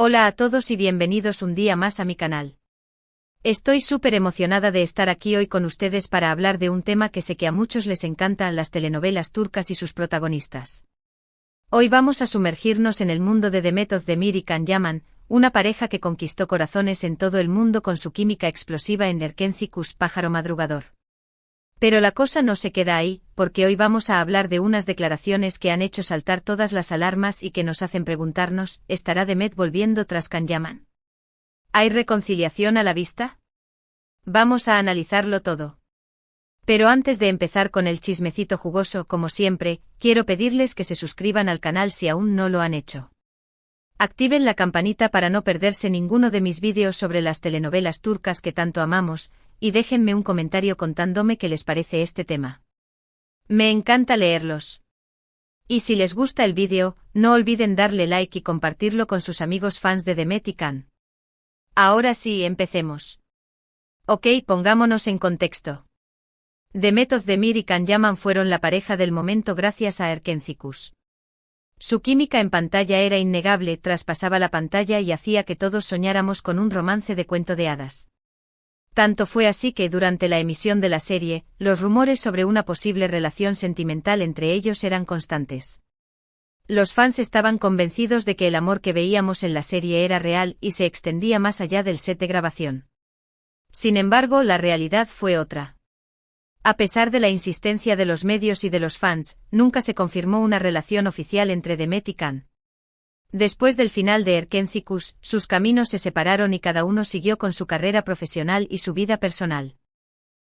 Hola a todos y bienvenidos un día más a mi canal. Estoy súper emocionada de estar aquí hoy con ustedes para hablar de un tema que sé que a muchos les encantan: las telenovelas turcas y sus protagonistas. Hoy vamos a sumergirnos en el mundo de Demet Özdemir y Can Yaman, una pareja que conquistó corazones en todo el mundo con su química explosiva en Erkenci Pájaro Madrugador. Pero la cosa no se queda ahí, porque hoy vamos a hablar de unas declaraciones que han hecho saltar todas las alarmas y que nos hacen preguntarnos: ¿estará Demet volviendo tras Can Yaman? ¿Hay reconciliación a la vista? Vamos a analizarlo todo. Pero antes de empezar con el chismecito jugoso, como siempre, quiero pedirles que se suscriban al canal si aún no lo han hecho. Activen la campanita para no perderse ninguno de mis vídeos sobre las telenovelas turcas que tanto amamos, y déjenme un comentario contándome qué les parece este tema. Me encanta leerlos. Y si les gusta el vídeo, no olviden darle like y compartirlo con sus amigos fans de Demet y Can. Ahora sí, empecemos. Ok, pongámonos en contexto. Demet Özdemir y Can Yaman fueron la pareja del momento gracias a Erkenci. Su química en pantalla era innegable, traspasaba la pantalla y hacía que todos soñáramos con un romance de cuento de hadas. Tanto fue así que durante la emisión de la serie, los rumores sobre una posible relación sentimental entre ellos eran constantes. Los fans estaban convencidos de que el amor que veíamos en la serie era real y se extendía más allá del set de grabación. Sin embargo, la realidad fue otra. A pesar de la insistencia de los medios y de los fans, nunca se confirmó una relación oficial entre Demet y Can. Después del final de Erkenci, sus caminos se separaron y cada uno siguió con su carrera profesional y su vida personal.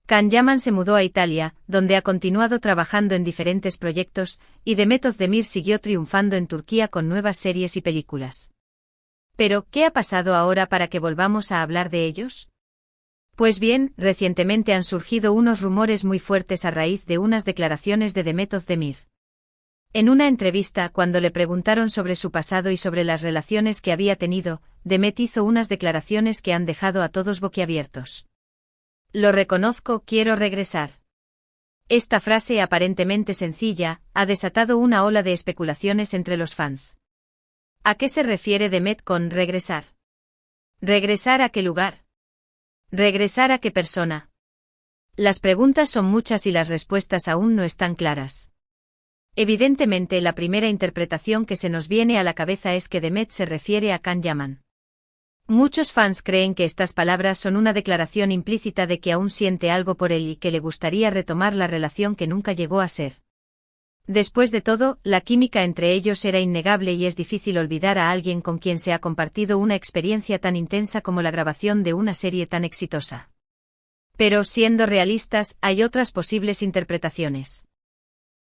Can Yaman se mudó a Italia, donde ha continuado trabajando en diferentes proyectos, y Demet Özdemir siguió triunfando en Turquía con nuevas series y películas. Pero, ¿qué ha pasado ahora para que volvamos a hablar de ellos? Pues bien, recientemente han surgido unos rumores muy fuertes a raíz de unas declaraciones de Demet Özdemir. En una entrevista, cuando le preguntaron sobre su pasado y sobre las relaciones que había tenido, Demet hizo unas declaraciones que han dejado a todos boquiabiertos. Lo reconozco, quiero regresar. Esta frase aparentemente sencilla ha desatado una ola de especulaciones entre los fans. ¿A qué se refiere Demet con regresar? ¿Regresar a qué lugar? ¿Regresar a qué persona? Las preguntas son muchas y las respuestas aún no están claras. Evidentemente, la primera interpretación que se nos viene a la cabeza es que Demet se refiere a Can Yaman. Muchos fans creen que estas palabras son una declaración implícita de que aún siente algo por él y que le gustaría retomar la relación que nunca llegó a ser. Después de todo, la química entre ellos era innegable y es difícil olvidar a alguien con quien se ha compartido una experiencia tan intensa como la grabación de una serie tan exitosa. Pero, siendo realistas, hay otras posibles interpretaciones.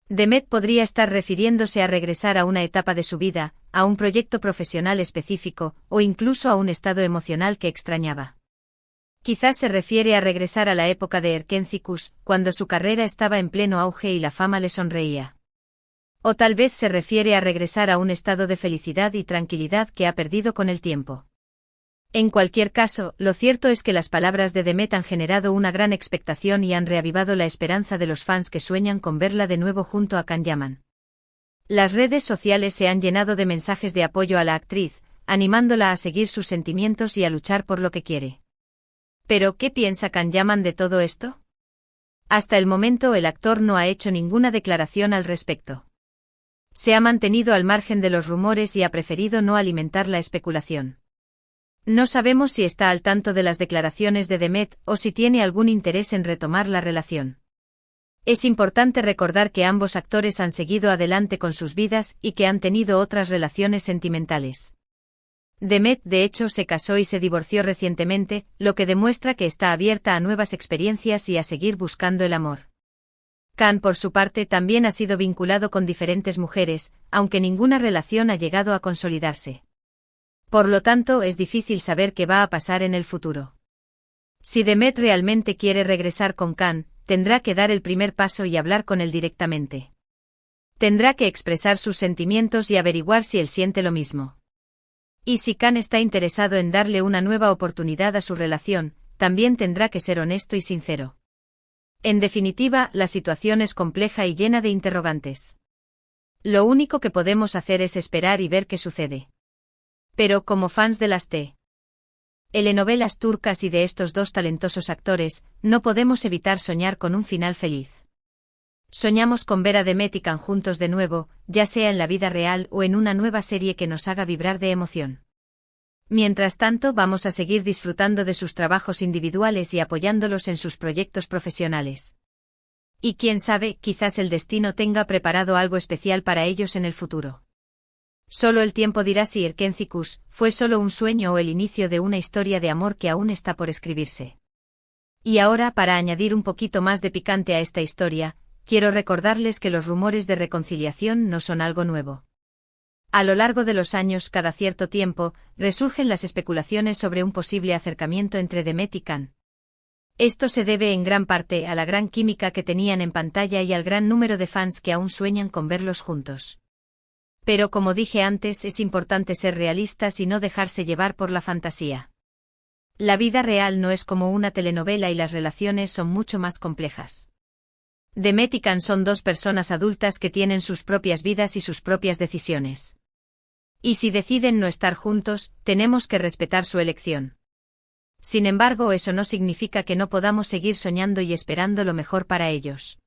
Demet podría estar refiriéndose a regresar a una etapa de su vida, a un proyecto profesional específico, o incluso a un estado emocional que extrañaba. Quizás se refiere a regresar a la época de Erkenci, cuando su carrera estaba en pleno auge y la fama le sonreía. O tal vez se refiere a regresar a un estado de felicidad y tranquilidad que ha perdido con el tiempo. En cualquier caso, lo cierto es que las palabras de Demet han generado una gran expectación y han reavivado la esperanza de los fans que sueñan con verla de nuevo junto a Can Yaman. Las redes sociales se han llenado de mensajes de apoyo a la actriz, animándola a seguir sus sentimientos y a luchar por lo que quiere. Pero, ¿qué piensa Can Yaman de todo esto? Hasta el momento el actor no ha hecho ninguna declaración al respecto. Se ha mantenido al margen de los rumores y ha preferido no alimentar la especulación. No sabemos si está al tanto de las declaraciones de Demet o si tiene algún interés en retomar la relación. Es importante recordar que ambos actores han seguido adelante con sus vidas y que han tenido otras relaciones sentimentales. Demet, de hecho, se casó y se divorció recientemente, lo que demuestra que está abierta a nuevas experiencias y a seguir buscando el amor. Can, por su parte, también ha sido vinculado con diferentes mujeres, aunque ninguna relación ha llegado a consolidarse. Por lo tanto, es difícil saber qué va a pasar en el futuro. Si Demet realmente quiere regresar con Can, tendrá que dar el primer paso y hablar con él directamente. Tendrá que expresar sus sentimientos y averiguar si él siente lo mismo. Y si Can está interesado en darle una nueva oportunidad a su relación, también tendrá que ser honesto y sincero. En definitiva, la situación es compleja y llena de interrogantes. Lo único que podemos hacer es esperar y ver qué sucede. Pero como fans de las telenovelas turcas y de estos dos talentosos actores, no podemos evitar soñar con un final feliz. Soñamos con ver a Demet y Can juntos de nuevo, ya sea en la vida real o en una nueva serie que nos haga vibrar de emoción. Mientras tanto, vamos a seguir disfrutando de sus trabajos individuales y apoyándolos en sus proyectos profesionales. Y quién sabe, quizás el destino tenga preparado algo especial para ellos en el futuro. Solo el tiempo dirá si Erkencikus fue solo un sueño o el inicio de una historia de amor que aún está por escribirse. Y ahora, para añadir un poquito más de picante a esta historia, quiero recordarles que los rumores de reconciliación no son algo nuevo. A lo largo de los años, cada cierto tiempo, resurgen las especulaciones sobre un posible acercamiento entre Demet y Can. Esto se debe en gran parte a la gran química que tenían en pantalla y al gran número de fans que aún sueñan con verlos juntos. Pero como dije antes, es importante ser realistas y no dejarse llevar por la fantasía. La vida real no es como una telenovela y las relaciones son mucho más complejas. Demet y Can son dos personas adultas que tienen sus propias vidas y sus propias decisiones. Y si deciden no estar juntos, tenemos que respetar su elección. Sin embargo, eso no significa que no podamos seguir soñando y esperando lo mejor para ellos.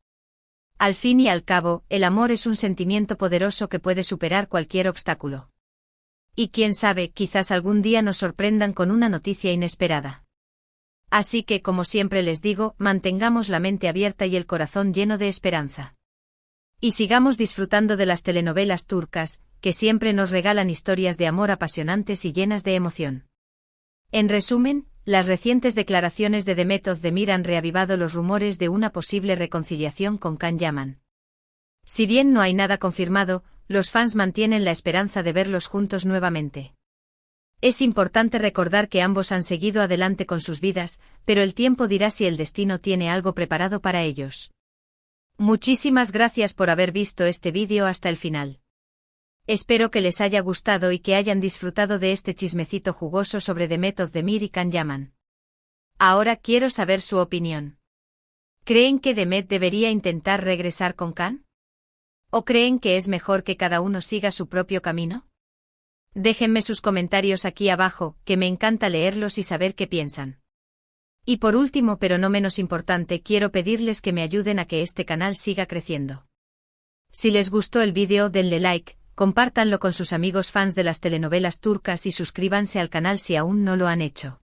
Al fin y al cabo, el amor es un sentimiento poderoso que puede superar cualquier obstáculo. Y quién sabe, quizás algún día nos sorprendan con una noticia inesperada. Así que, como siempre les digo, mantengamos la mente abierta y el corazón lleno de esperanza. Y sigamos disfrutando de las telenovelas turcas, que siempre nos regalan historias de amor apasionantes y llenas de emoción. En resumen, las recientes declaraciones de Demet Özdemir han reavivado los rumores de una posible reconciliación con Can Yaman. Si bien no hay nada confirmado, los fans mantienen la esperanza de verlos juntos nuevamente. Es importante recordar que ambos han seguido adelante con sus vidas, pero el tiempo dirá si el destino tiene algo preparado para ellos. Muchísimas gracias por haber visto este vídeo hasta el final. Espero que les haya gustado y que hayan disfrutado de este chismecito jugoso sobre Demet Özdemir y Can Yaman. Ahora quiero saber su opinión. ¿Creen que Demet debería intentar regresar con Can? ¿O creen que es mejor que cada uno siga su propio camino? Déjenme sus comentarios aquí abajo, que me encanta leerlos y saber qué piensan. Y por último, pero no menos importante, quiero pedirles que me ayuden a que este canal siga creciendo. Si les gustó el vídeo, denle like, compártanlo con sus amigos fans de las telenovelas turcas y suscríbanse al canal si aún no lo han hecho.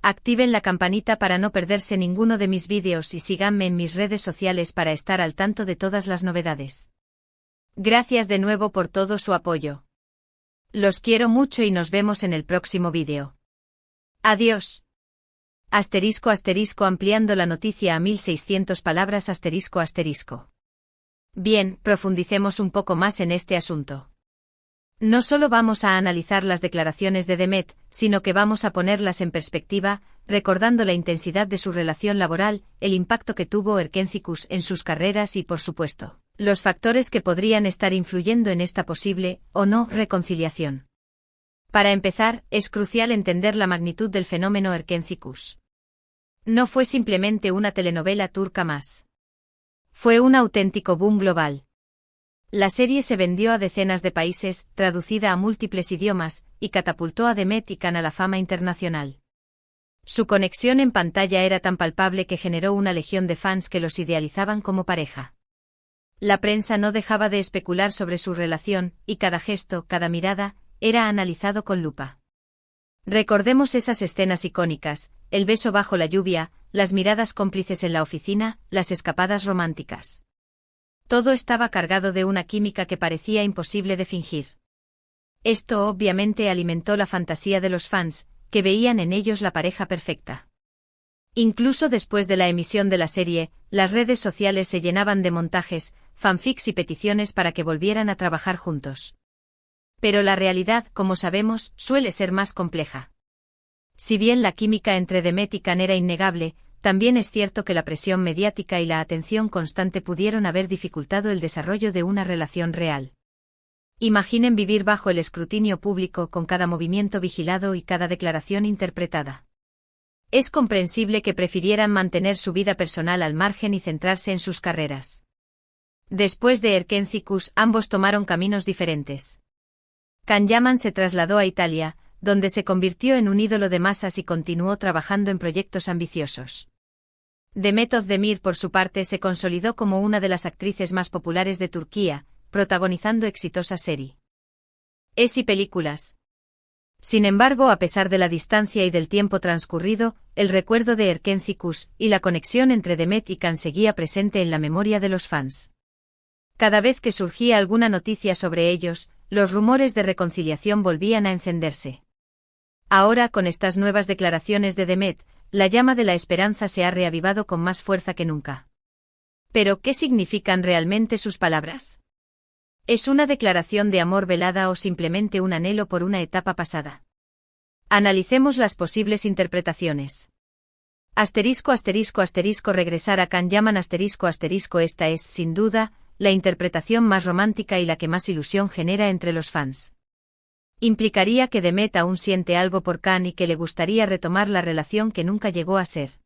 Activen la campanita para no perderse ninguno de mis vídeos y síganme en mis redes sociales para estar al tanto de todas las novedades. Gracias de nuevo por todo su apoyo. Los quiero mucho y nos vemos en el próximo vídeo. Adiós. *** ampliando la noticia a 1600 palabras ***. Bien, profundicemos un poco más en este asunto. No solo vamos a analizar las declaraciones de Demet, sino que vamos a ponerlas en perspectiva, recordando la intensidad de su relación laboral, el impacto que tuvo Erkencikus en sus carreras y, por supuesto, los factores que podrían estar influyendo en esta posible, o no, reconciliación. Para empezar, es crucial entender la magnitud del fenómeno Erkencikus. No fue simplemente una telenovela turca más. Fue un auténtico boom global. La serie se vendió a decenas de países, traducida a múltiples idiomas, y catapultó a Demet y Can a la fama internacional. Su conexión en pantalla era tan palpable que generó una legión de fans que los idealizaban como pareja. La prensa no dejaba de especular sobre su relación, y cada gesto, cada mirada, era analizado con lupa. Recordemos esas escenas icónicas, el beso bajo la lluvia, las miradas cómplices en la oficina, las escapadas románticas. Todo estaba cargado de una química que parecía imposible de fingir. Esto obviamente alimentó la fantasía de los fans, que veían en ellos la pareja perfecta. Incluso después de la emisión de la serie, las redes sociales se llenaban de montajes, fanfics y peticiones para que volvieran a trabajar juntos. Pero la realidad, como sabemos, suele ser más compleja. Si bien la química entre Demet y Can era innegable, también es cierto que la presión mediática y la atención constante pudieron haber dificultado el desarrollo de una relación real. Imaginen vivir bajo el escrutinio público con cada movimiento vigilado y cada declaración interpretada. Es comprensible que prefirieran mantener su vida personal al margen y centrarse en sus carreras. Después de Erkencikus, ambos tomaron caminos diferentes. Can Yaman se trasladó a Italia, donde se convirtió en un ídolo de masas y continuó trabajando en proyectos ambiciosos. Demet Özdemir, por su parte, se consolidó como una de las actrices más populares de Turquía, protagonizando exitosas series y películas. Sin embargo, a pesar de la distancia y del tiempo transcurrido, el recuerdo de Erkenci Kuş y la conexión entre Demet y Can seguía presente en la memoria de los fans. Cada vez que surgía alguna noticia sobre ellos, los rumores de reconciliación volvían a encenderse. Ahora, con estas nuevas declaraciones de Demet, la llama de la esperanza se ha reavivado con más fuerza que nunca. Pero, ¿qué significan realmente sus palabras? ¿Es una declaración de amor velada o simplemente un anhelo por una etapa pasada? Analicemos las posibles interpretaciones. Regresar a Can Yaman ***. Esta es, sin duda, la interpretación más romántica y la que más ilusión genera entre los fans. Implicaría que Demet aún siente algo por Can y que le gustaría retomar la relación que nunca llegó a ser.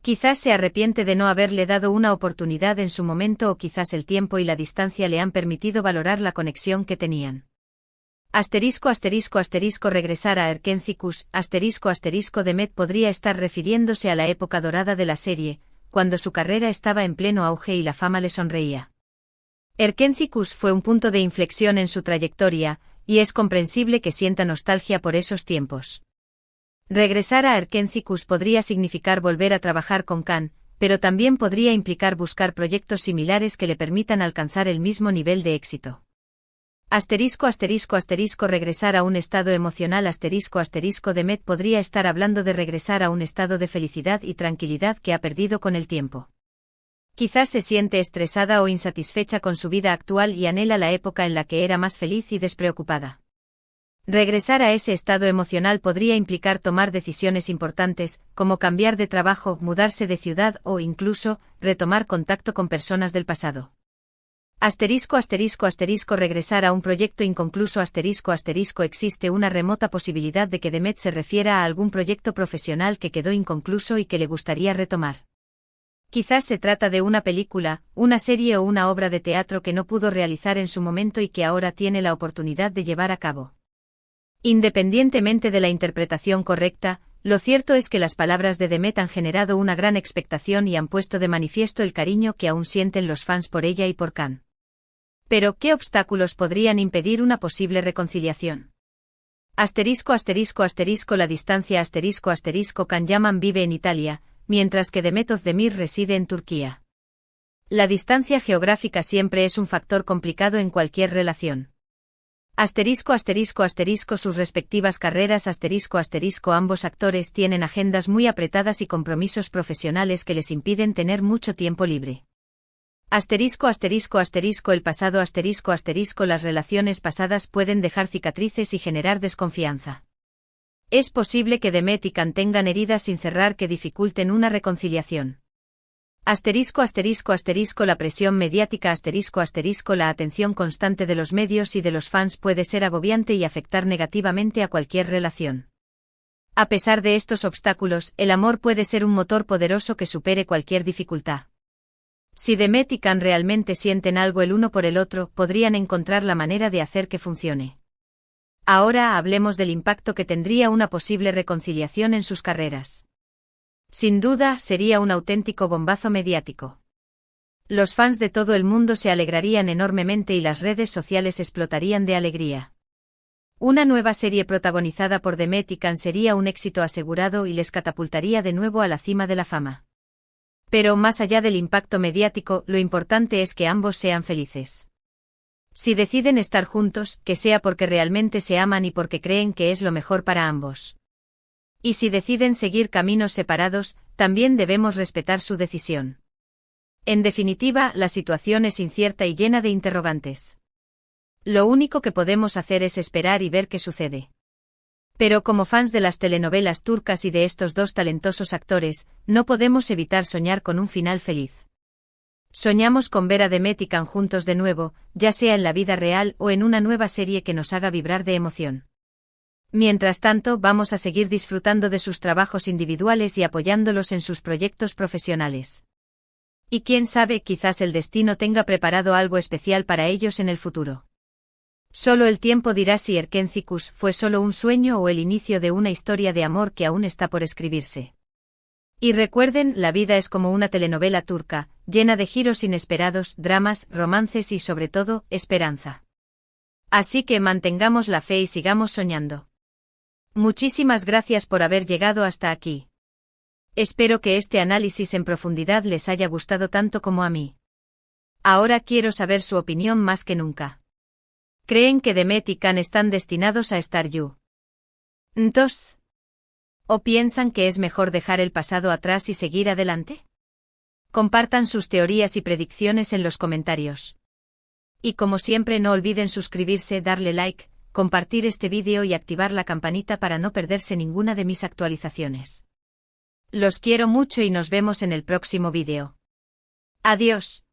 Quizás se arrepiente de no haberle dado una oportunidad en su momento, o quizás el tiempo y la distancia le han permitido valorar la conexión que tenían. Regresar a Erkenci Kuş. Demet podría estar refiriéndose a la época dorada de la serie, cuando su carrera estaba en pleno auge y la fama le sonreía. Erkenci Kuş fue un punto de inflexión en su trayectoria, y es comprensible que sienta nostalgia por esos tiempos. Regresar a Erkenci Kuş podría significar volver a trabajar con Can, pero también podría implicar buscar proyectos similares que le permitan alcanzar el mismo nivel de éxito. Regresar a un estado emocional. Demet podría estar hablando de regresar a un estado de felicidad y tranquilidad que ha perdido con el tiempo. Quizás se siente estresada o insatisfecha con su vida actual y anhela la época en la que era más feliz y despreocupada. Regresar a ese estado emocional podría implicar tomar decisiones importantes, como cambiar de trabajo, mudarse de ciudad o, incluso, retomar contacto con personas del pasado. Regresar a un proyecto inconcluso. Existe una remota posibilidad de que Demet se refiera a algún proyecto profesional que quedó inconcluso y que le gustaría retomar. Quizás se trata de una película, una serie o una obra de teatro que no pudo realizar en su momento y que ahora tiene la oportunidad de llevar a cabo. Independientemente de la interpretación correcta, lo cierto es que las palabras de Demet han generado una gran expectación y han puesto de manifiesto el cariño que aún sienten los fans por ella y por Can. Pero, ¿qué obstáculos podrían impedir una posible reconciliación? La distancia. Can Yaman vive en Italia, mientras que Demet Özdemir reside en Turquía. La distancia geográfica siempre es un factor complicado en cualquier relación. Sus respectivas carreras. Ambos actores tienen agendas muy apretadas y compromisos profesionales que les impiden tener mucho tiempo libre. El pasado. Las relaciones pasadas pueden dejar cicatrices y generar desconfianza. Es posible que Demet y Can tengan heridas sin cerrar que dificulten una reconciliación. La presión mediática. La atención constante de los medios y de los fans puede ser agobiante y afectar negativamente a cualquier relación. A pesar de estos obstáculos, el amor puede ser un motor poderoso que supere cualquier dificultad. Si Demet y Can realmente sienten algo el uno por el otro, podrían encontrar la manera de hacer que funcione. Ahora hablemos del impacto que tendría una posible reconciliación en sus carreras. Sin duda, sería un auténtico bombazo mediático. Los fans de todo el mundo se alegrarían enormemente y las redes sociales explotarían de alegría. Una nueva serie protagonizada por Demet y Can sería un éxito asegurado y les catapultaría de nuevo a la cima de la fama. Pero más allá del impacto mediático, lo importante es que ambos sean felices. Si deciden estar juntos, que sea porque realmente se aman y porque creen que es lo mejor para ambos. Y si deciden seguir caminos separados, también debemos respetar su decisión. En definitiva, la situación es incierta y llena de interrogantes. Lo único que podemos hacer es esperar y ver qué sucede. Pero como fans de las telenovelas turcas y de estos dos talentosos actores, no podemos evitar soñar con un final feliz. Soñamos con ver a Demet y Can juntos de nuevo, ya sea en la vida real o en una nueva serie que nos haga vibrar de emoción. Mientras tanto, vamos a seguir disfrutando de sus trabajos individuales y apoyándolos en sus proyectos profesionales. Y quién sabe, quizás el destino tenga preparado algo especial para ellos en el futuro. Solo el tiempo dirá si Erkencicus fue solo un sueño o el inicio de una historia de amor que aún está por escribirse. Y recuerden, la vida es como una telenovela turca, llena de giros inesperados, dramas, romances y sobre todo, esperanza. Así que mantengamos la fe y sigamos soñando. Muchísimas gracias por haber llegado hasta aquí. Espero que este análisis en profundidad les haya gustado tanto como a mí. Ahora quiero saber su opinión más que nunca. ¿Creen que Demet y Can están destinados a estar juntos? ¿O piensan que es mejor dejar el pasado atrás y seguir adelante? Compartan sus teorías y predicciones en los comentarios. Y como siempre no olviden suscribirse, darle like, compartir este vídeo y activar la campanita para no perderse ninguna de mis actualizaciones. Los quiero mucho y nos vemos en el próximo vídeo. Adiós.